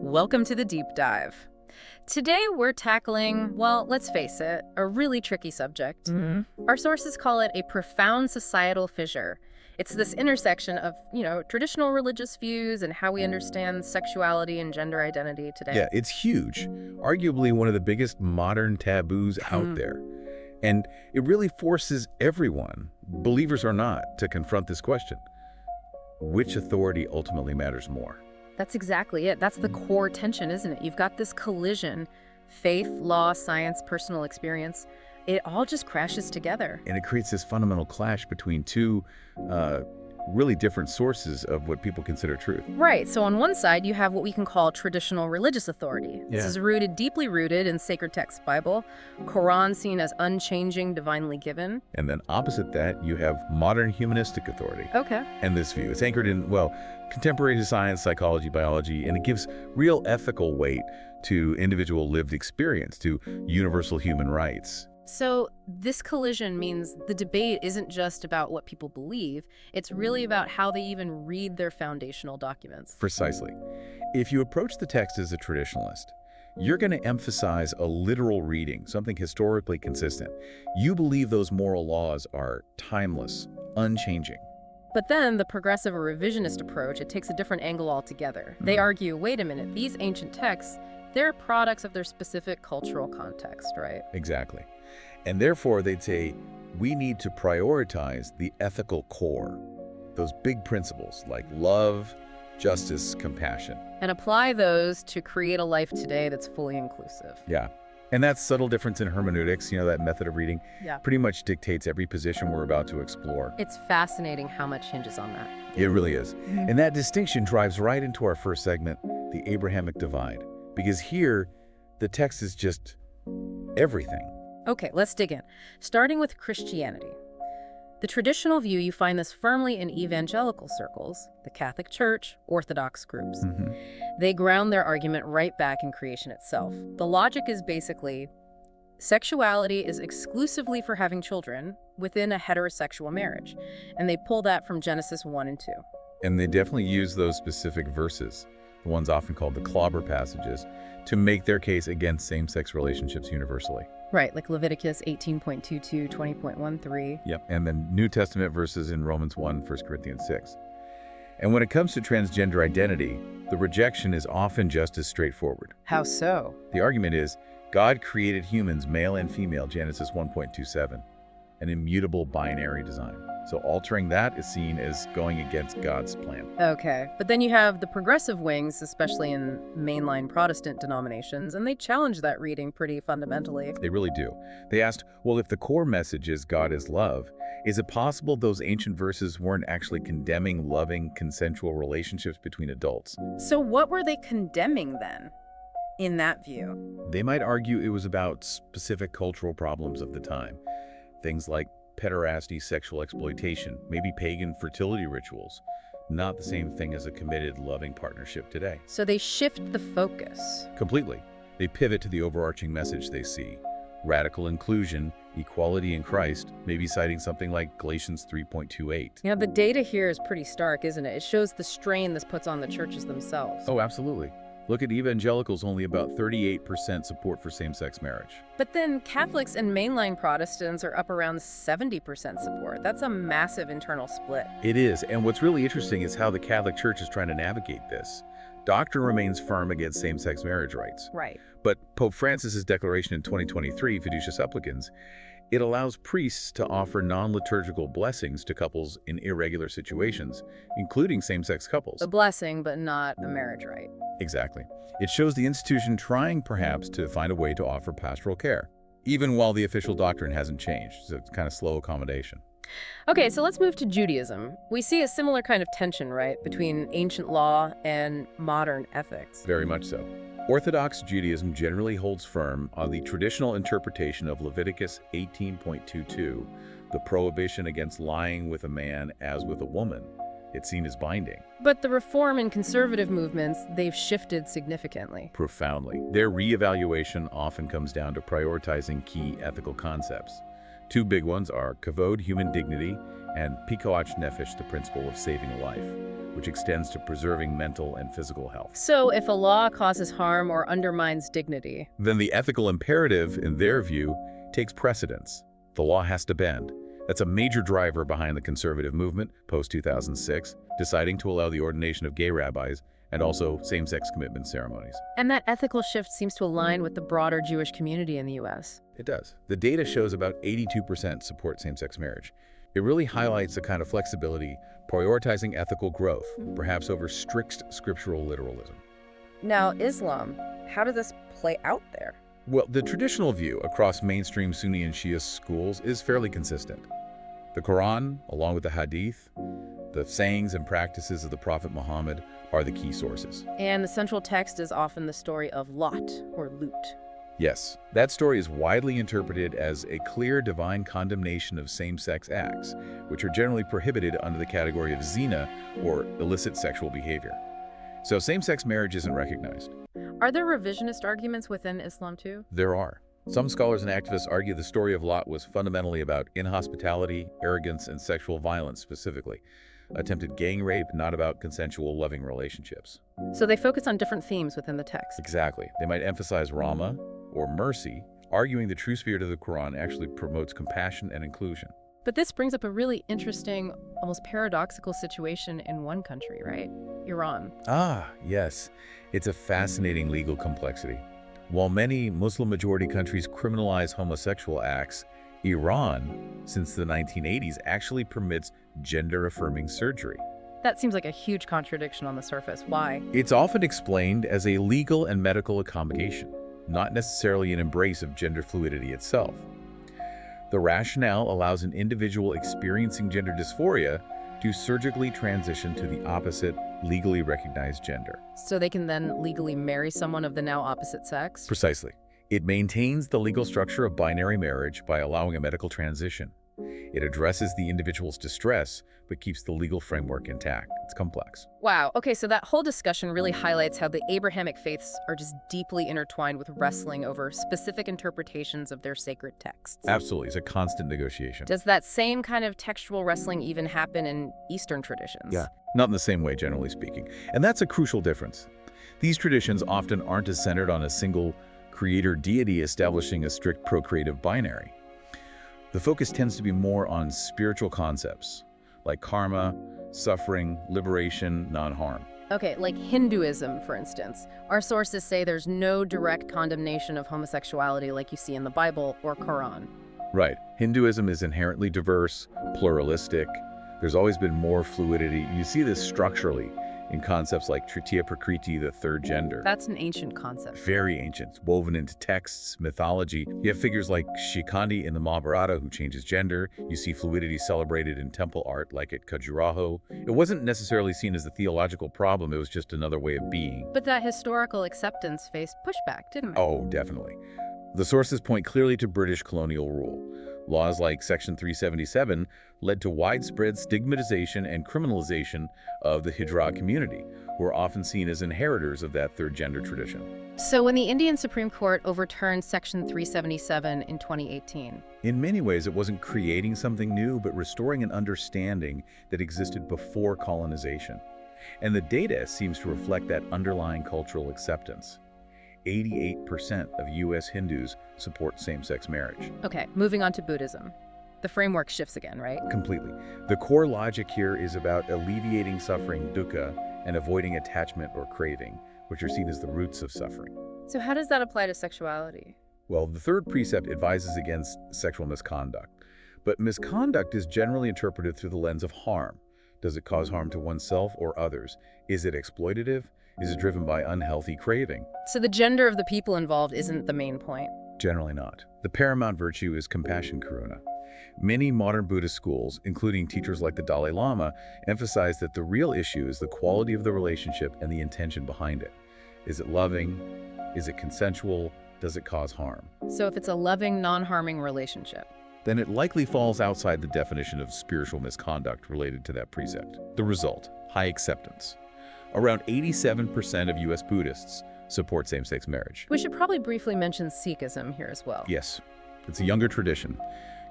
Welcome to the deep dive. Today we're tackling, well, let's face it, a really tricky subject. Our sources call it a profound societal fissure. It's this intersection of, traditional religious views and how we understand sexuality and gender identity today. Yeah, it's huge. Arguably one of the biggest modern taboos out there. And it really forces everyone, believers or not, to confront this question. Which authority ultimately matters more? That's exactly it. That's the core tension, isn't it? You've got this collision, faith, law, science, personal experience. It all just crashes together. And it creates this fundamental clash between two really different sources of what people consider truth. Right. So on one side, you have what we can call traditional religious authority. This is deeply rooted in sacred text Bible, Quran seen as unchanging, divinely given. And then opposite that, you have modern humanistic authority. Okay. And this view, it's anchored in, contemporary science, psychology, biology, and it gives real ethical weight to individual lived experience, to universal human rights. So this collision means the debate isn't just about what people believe, it's really about how they even read their foundational documents. Precisely. If you approach the text as a traditionalist, you're going to emphasize a literal reading, something historically consistent. You believe those moral laws are timeless, unchanging. But then the progressive or revisionist approach, it takes a different angle altogether. They argue, wait a minute, these ancient texts, they're products of their specific cultural context, right? Exactly. And therefore, they'd say, we need to prioritize the ethical core, those big principles like love, justice, compassion. And apply those to create a life today that's fully inclusive. Yeah. And that subtle difference in hermeneutics, that method of reading, pretty much dictates every position we're about to explore. It's fascinating how much hinges on that. It really is. And that distinction drives right into our first segment, the Abrahamic divide. Because here, the text is just everything. Okay, let's dig in. Starting with Christianity. The traditional view, you find this firmly in evangelical circles, the Catholic Church, Orthodox groups. They ground their argument right back in creation itself. The logic is basically, sexuality is exclusively for having children within a heterosexual marriage. And they pull that from Genesis 1 and 2. And they definitely use those specific verses, the ones often called the clobber passages, to make their case against same-sex relationships universally. Right, like Leviticus 18.22, 20.13. Yep, and then New Testament verses in Romans 1, 1 Corinthians 6. And when it comes to transgender identity, the rejection is often just as straightforward. How so? The argument is, God created humans male and female, Genesis 1.27, an immutable binary design. So altering that is seen as going against God's plan. Okay, but then you have the progressive wings, especially in mainline Protestant denominations, and they challenge that reading pretty fundamentally. They really do. They asked, well, if the core message is God is love, is it possible those ancient verses weren't actually condemning loving, consensual relationships between adults? So what were they condemning then, in that view? They might argue it was about specific cultural problems of the time. Things like pederasty, sexual exploitation, maybe pagan fertility rituals. Not the same thing as a committed, loving partnership today. So they shift the focus. Completely. They pivot to the overarching message they see. Radical inclusion, equality in Christ, maybe citing something like Galatians 3.28. The data here is pretty stark, isn't it? It shows the strain this puts on the churches themselves. Oh, absolutely. Look at evangelicals, only about 38% support for same-sex marriage. But then Catholics and mainline Protestants are up around 70% support. That's a massive internal split. It is, and what's really interesting is how the Catholic Church is trying to navigate this. Doctrine remains firm against same-sex marriage rights. Right. But Pope Francis's declaration in 2023, Fiducia Supplicans, it allows priests to offer non-liturgical blessings to couples in irregular situations, including same-sex couples. A blessing, but not a marriage rite. Exactly. It shows the institution trying, perhaps, to find a way to offer pastoral care, even while the official doctrine hasn't changed. So it's kind of slow accommodation. Okay, so let's move to Judaism. We see a similar kind of tension, right, between ancient law and modern ethics. Very much so. Orthodox Judaism generally holds firm on the traditional interpretation of Leviticus 18.22, the prohibition against lying with a man as with a woman. It's seen as binding. But the reform and conservative movements, they've shifted significantly. Profoundly. Their reevaluation often comes down to prioritizing key ethical concepts. Two big ones are kavod, human dignity, and pikoach nefesh, the principle of saving a life, which extends to preserving mental and physical health. So if a law causes harm or undermines dignity, Then the ethical imperative, in their view, takes precedence. The law has to bend. That's a major driver behind the conservative movement, post-2006, deciding to allow the ordination of gay rabbis and also same-sex commitment ceremonies. and that ethical shift seems to align with the broader Jewish community in the U.S. It does. The data shows about 82% support same-sex marriage. It really highlights the kind of flexibility, prioritizing ethical growth, perhaps over strict scriptural literalism. Now, Islam, how did this play out there? Well, the traditional view across mainstream Sunni and Shia schools is fairly consistent. The Quran, along with the Hadith, the sayings and practices of the Prophet Muhammad are the key sources. And the central text is often the story of Lot, or Lut. Yes, that story is widely interpreted as a clear divine condemnation of same-sex acts, which are generally prohibited under the category of zina, or illicit sexual behavior. So same-sex marriage isn't recognized. Are there revisionist arguments within Islam too? There are. Some scholars and activists argue the story of Lot was fundamentally about inhospitality, arrogance, and sexual violence specifically. Attempted gang rape, not about consensual, loving relationships. So they focus on different themes within the text. Exactly. They might emphasize Rahma, or mercy, arguing the true spirit of the Quran actually promotes compassion and inclusion. But this brings up a really interesting, almost paradoxical situation in one country, right? Iran. Ah, yes. It's a fascinating legal complexity. While many Muslim-majority countries criminalize homosexual acts, Iran, since the 1980s, actually permits gender-affirming surgery. That seems like a huge contradiction on the surface. Why? It's often explained as a legal and medical accommodation, not necessarily an embrace of gender fluidity itself. The rationale allows an individual experiencing gender dysphoria to surgically transition to the opposite, legally recognized gender. So they can then legally marry someone of the now opposite sex? Precisely. It maintains the legal structure of binary marriage by allowing a medical transition. It addresses the individual's distress, but keeps the legal framework intact. It's complex. Wow. Okay, so that whole discussion really highlights how the Abrahamic faiths are just deeply intertwined with wrestling over specific interpretations of their sacred texts. Absolutely. It's a constant negotiation. Does that same kind of textual wrestling even happen in Eastern traditions? Yeah. Not in the same way, generally speaking. And that's a crucial difference. These traditions often aren't as centered on a single creator deity establishing a strict procreative binary. The focus tends to be more on spiritual concepts, like karma, suffering, liberation, non-harm. Okay, like Hinduism, for instance. Our sources say there's no direct condemnation of homosexuality like you see in the Bible or Quran. Right. Hinduism is inherently diverse, pluralistic. There's always been more fluidity. You see this structurally in concepts like Tritiya Prakriti, the third gender. That's an ancient concept. Very ancient, woven into texts, mythology. You have figures like Shikandi in the Mahabharata who changes gender. You see fluidity celebrated in temple art like at Khajuraho. It wasn't necessarily seen as a theological problem, it was just another way of being. But that historical acceptance faced pushback, didn't it? Oh, definitely. The sources point clearly to British colonial rule. Laws like Section 377 led to widespread stigmatization and criminalization of the Hijra community, who are often seen as inheritors of that third gender tradition. So when the Indian Supreme Court overturned Section 377 in 2018, in many ways, it wasn't creating something new, but restoring an understanding that existed before colonization. And the data seems to reflect that underlying cultural acceptance. 88% of U.S. Hindus support same-sex marriage. Okay, moving on to Buddhism. The framework shifts again, right? Completely. The core logic here is about alleviating suffering, dukkha, and avoiding attachment or craving, which are seen as the roots of suffering. So how does that apply to sexuality? Well, the third precept advises against sexual misconduct. But misconduct is generally interpreted through the lens of harm. Does it cause harm to oneself or others? Is it exploitative? Is it driven by unhealthy craving? So the gender of the people involved isn't the main point? Generally not. The paramount virtue is compassion, karuna. Many modern Buddhist schools, including teachers like the Dalai Lama, emphasize that the real issue is the quality of the relationship and the intention behind it. Is it loving? Is it consensual? Does it cause harm? So if it's a loving, non-harming relationship, then it likely falls outside the definition of spiritual misconduct related to that precept. The result, high acceptance. Around 87% of U.S. Buddhists support same-sex marriage. we should probably briefly mention Sikhism here as well. Yes, it's a younger tradition.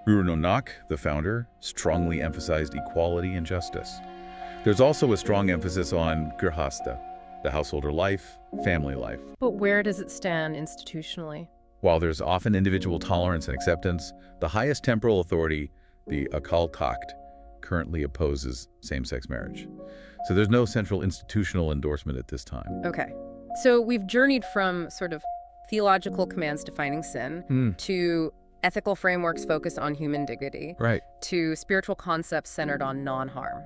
Guru Nanak, the founder, strongly emphasized equality and justice. There's also a strong emphasis on grihastha, the householder life, family life. But where does it stand institutionally? While there's often individual tolerance and acceptance, the highest temporal authority, the Akal Takht, currently opposes same-sex marriage. So there's no central institutional endorsement at this time. Okay. So we've journeyed from sort of theological commands defining sin to ethical frameworks focused on human dignity, Right. to spiritual concepts centered on non-harm,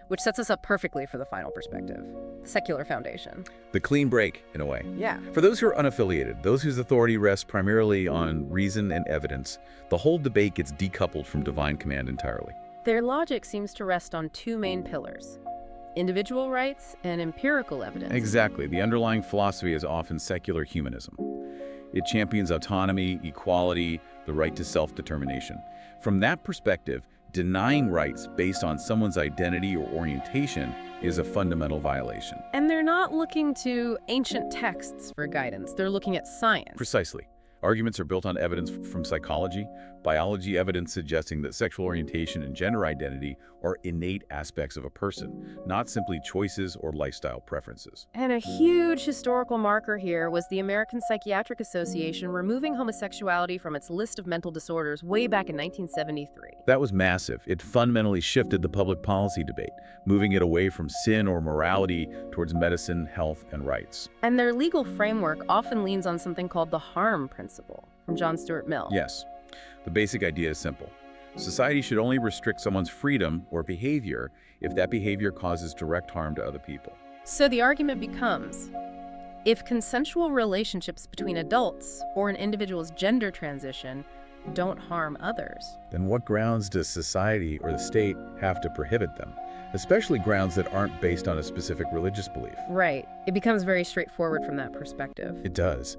which sets us up perfectly for the final perspective, the secular foundation. The clean break, in a way. Yeah. For those who are unaffiliated, those whose authority rests primarily on reason and evidence, the whole debate gets decoupled from divine command entirely. Their logic seems to rest on two main pillars: individual rights and empirical evidence. Exactly. The underlying philosophy is often secular humanism. It champions autonomy, equality, the right to self-determination. From that perspective, denying rights based on someone's identity or orientation is a fundamental violation. And they're not looking to ancient texts for guidance. They're looking at science. Precisely. Arguments are built on evidence from psychology, biology evidence suggesting that sexual orientation and gender identity are innate aspects of a person, not simply choices or lifestyle preferences. And a huge historical marker here was the American Psychiatric Association removing homosexuality from its list of mental disorders way back in 1973. That was massive. It fundamentally shifted the public policy debate, moving it away from sin or morality towards medicine, health, and rights. And their legal framework often leans on something called the harm principle from John Stuart Mill. Yes. The basic idea is simple. Society should only restrict someone's freedom or behavior if that behavior causes direct harm to other people. So the argument becomes, if consensual relationships between adults or an individual's gender transition don't harm others, Then what grounds does society or the state have to prohibit them? Especially grounds that aren't based on a specific religious belief. right, it becomes very straightforward from that perspective. It does.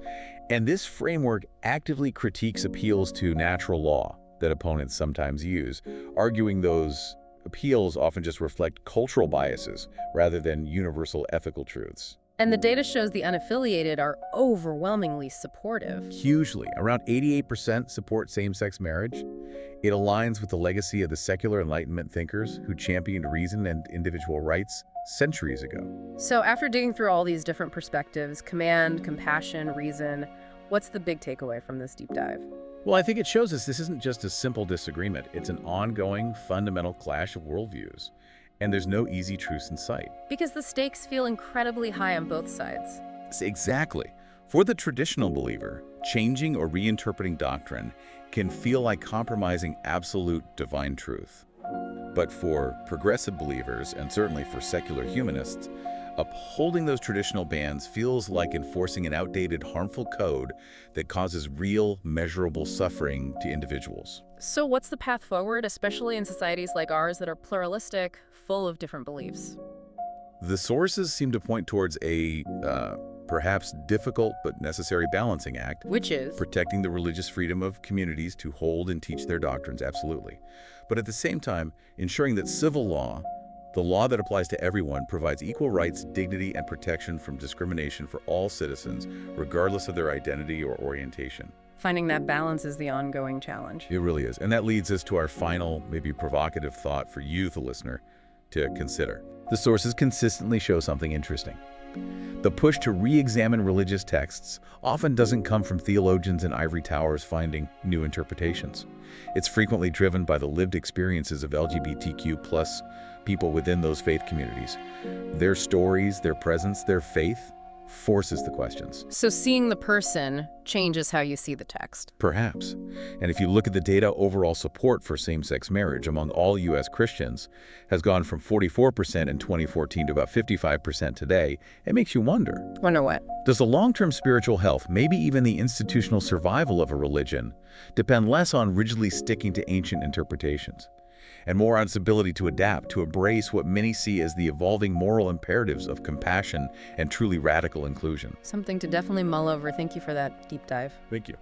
And this framework actively critiques appeals to natural law that opponents sometimes use, arguing those appeals often just reflect cultural biases rather than universal ethical truths. And the data shows the unaffiliated are overwhelmingly supportive. Hugely. Around 88% support same-sex marriage. It aligns with the legacy of the secular Enlightenment thinkers who championed reason and individual rights centuries ago. So after digging through all these different perspectives, command, compassion, reason, what's the big takeaway from this deep dive? Well, I think it shows us this isn't just a simple disagreement. It's an ongoing, fundamental clash of worldviews. And there's no easy truths in sight. Because the stakes feel incredibly high on both sides. Exactly. For the traditional believer, changing or reinterpreting doctrine can feel like compromising absolute divine truth. But for progressive believers, and certainly for secular humanists, upholding those traditional bans feels like enforcing an outdated, harmful code that causes real, measurable suffering to individuals. So what's the path forward, especially in societies like ours that are pluralistic, full of different beliefs? The sources seem to point towards a perhaps difficult but necessary balancing act. Which is? Protecting the religious freedom of communities to hold and teach their doctrines, absolutely. But at the same time, ensuring that civil law, the law that applies to everyone, provides equal rights, dignity, and protection from discrimination for all citizens, regardless of their identity or orientation. Finding that balance is the ongoing challenge. It really is. And that leads us to our final, maybe provocative thought for you, the listener, to consider. The sources consistently show something interesting. The push to re-examine religious texts often doesn't come from theologians in ivory towers finding new interpretations. It's frequently driven by the lived experiences of LGBTQ+ people within those faith communities. Their stories, their presence, their faith forces the questions. So seeing the person changes how you see the text. Perhaps. And if you look at the data, overall support for same-sex marriage among all U.S. Christians has gone from 44% in 2014 to about 55% today. It makes you wonder. Wonder what? Does the long-term spiritual health, maybe even the institutional survival of a religion, depend less on rigidly sticking to ancient interpretations and more on its ability to adapt, to embrace what many see as the evolving moral imperatives of compassion and truly radical inclusion? Something to definitely mull over. Thank you for that deep dive. Thank you.